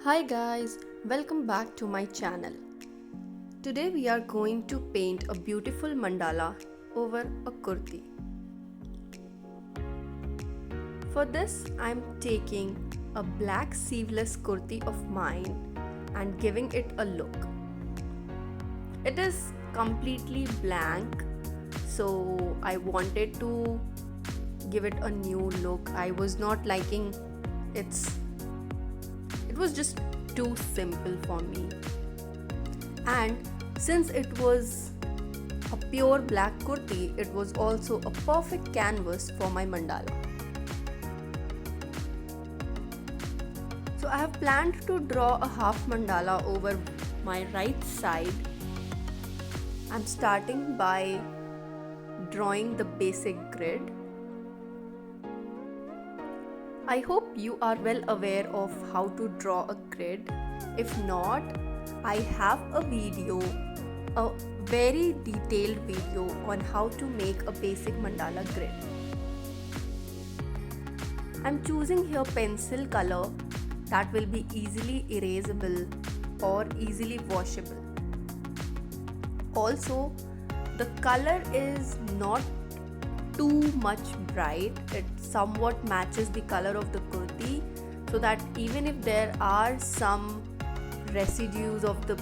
Hi guys, welcome back to my channel. Today we are going to paint a beautiful mandala over a kurti. For this I am taking a black sleeveless kurti of mine and giving it a look. It is completely blank, so I wanted to give it a new look. I was not liking it was just too simple for me, and since it was a pure black kurti, it was also a perfect canvas for my mandala. So I have planned to draw a half mandala over my right side. I'm starting by drawing the basic grid. I hope you are well aware of how to draw a grid. If not, I have a very detailed video on how to make a basic mandala grid. I'm choosing here pencil color that will be easily erasable or easily washable. Also, the color is not too much bright. It somewhat matches the color of the kurti, so that even if there are some residues of the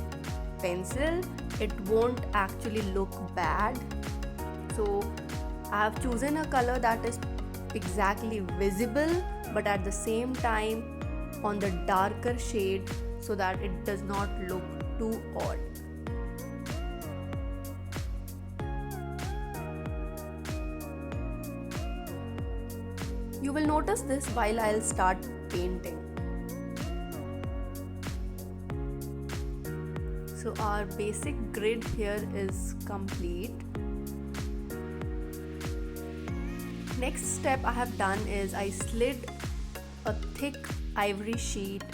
pencil, it won't actually look bad. So I have chosen a color that is exactly visible but at the same time on the darker shade, so that it does not look too odd. You will notice this while I'll start painting. So our basic grid here is complete. Next step I have done is I slid a thick ivory sheet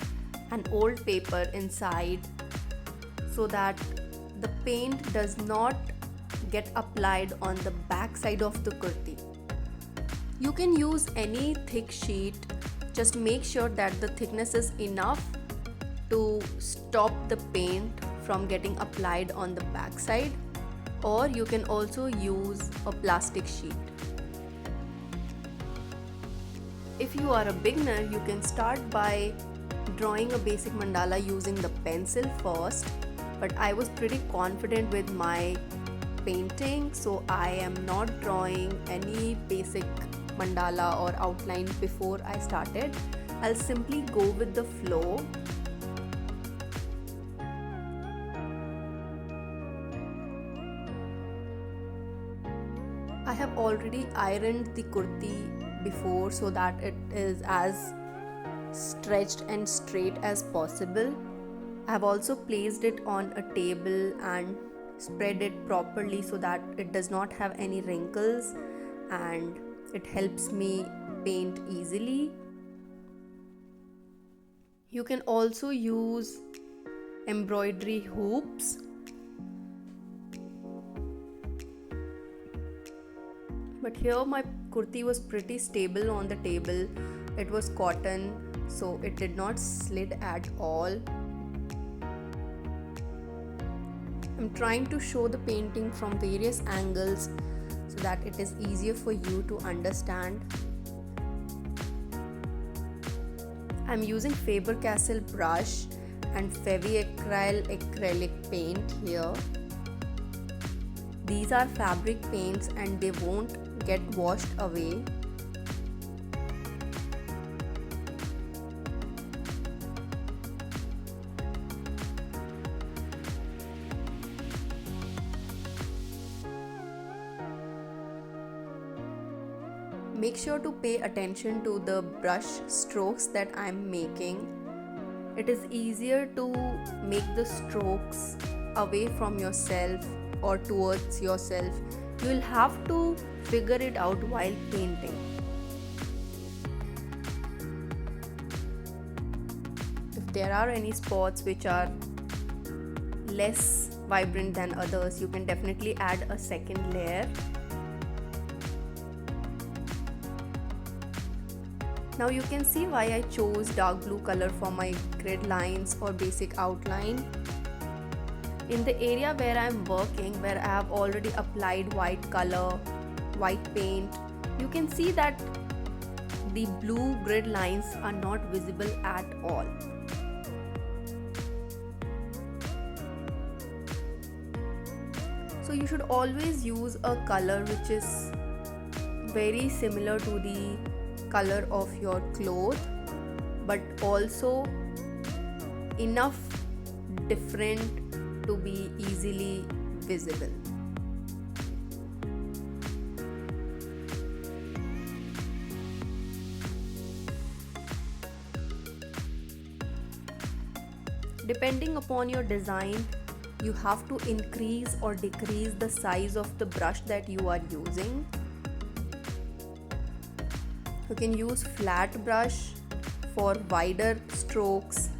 and old paper inside, so that the paint does not get applied on the back side of the kurti. You can use any thick sheet, just make sure that the thickness is enough to stop the paint from getting applied on the back side, or you can also use a plastic sheet. If you are a beginner, you can start by drawing a basic mandala using the pencil first, but I was pretty confident with my painting, so I am not drawing any basic mandala or outline before I started. I'll simply go with the flow. I have already ironed the kurti before, so that it is as stretched and straight as possible. I have also placed it on a table and spread it properly so that it does not have any wrinkles, and it helps me paint easily. You can also use embroidery hoops. But here my kurti was pretty stable on the table. It was cotton, so it did not slide at all. I'm trying to show the painting from various angles so that it is easier for you to understand. I'm using Faber brush and Fevicryl acrylic paint here. These are fabric paints and they won't get washed away. Make sure to pay attention to the brush strokes that I'm making. It is easier to make the strokes away from yourself or towards yourself. You will have to figure it out while painting. If there are any spots which are less vibrant than others, you can definitely add a second layer. Now you can see why I chose dark blue color for my grid lines or basic outline. In the area where I am working, where I have already applied white color, white paint, you can see that the blue grid lines are not visible at all. So you should always use a color which is very similar to the color of your cloth, but also enough different to be easily visible. Depending upon your design, you have to increase or decrease the size of the brush that you are using. You can use flat brush for wider strokes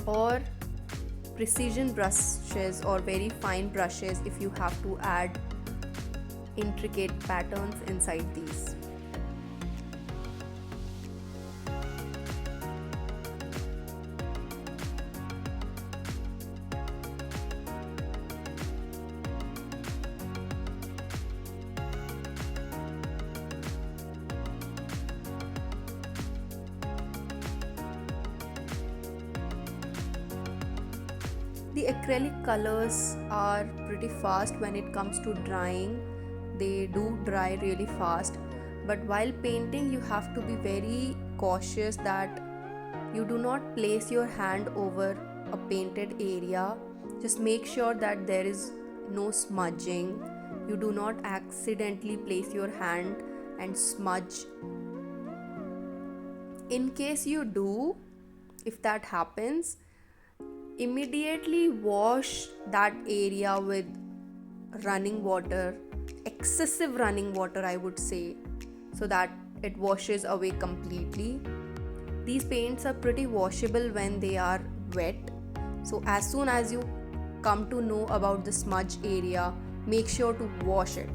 or precision brushes or very fine brushes if you have to add intricate patterns inside these. The acrylic colors are pretty fast when it comes to drying. They do dry really fast, but while painting you have to be very cautious that you do not place your hand over a painted area. Just make sure that there is no smudging. You do not accidentally place your hand and smudge. In case you do, if that happens, immediately wash that area with running water, excessive running water I would say, so that it washes away completely. These paints are pretty washable when they are wet, so as soon as you come to know about the smudge area, make sure to wash it.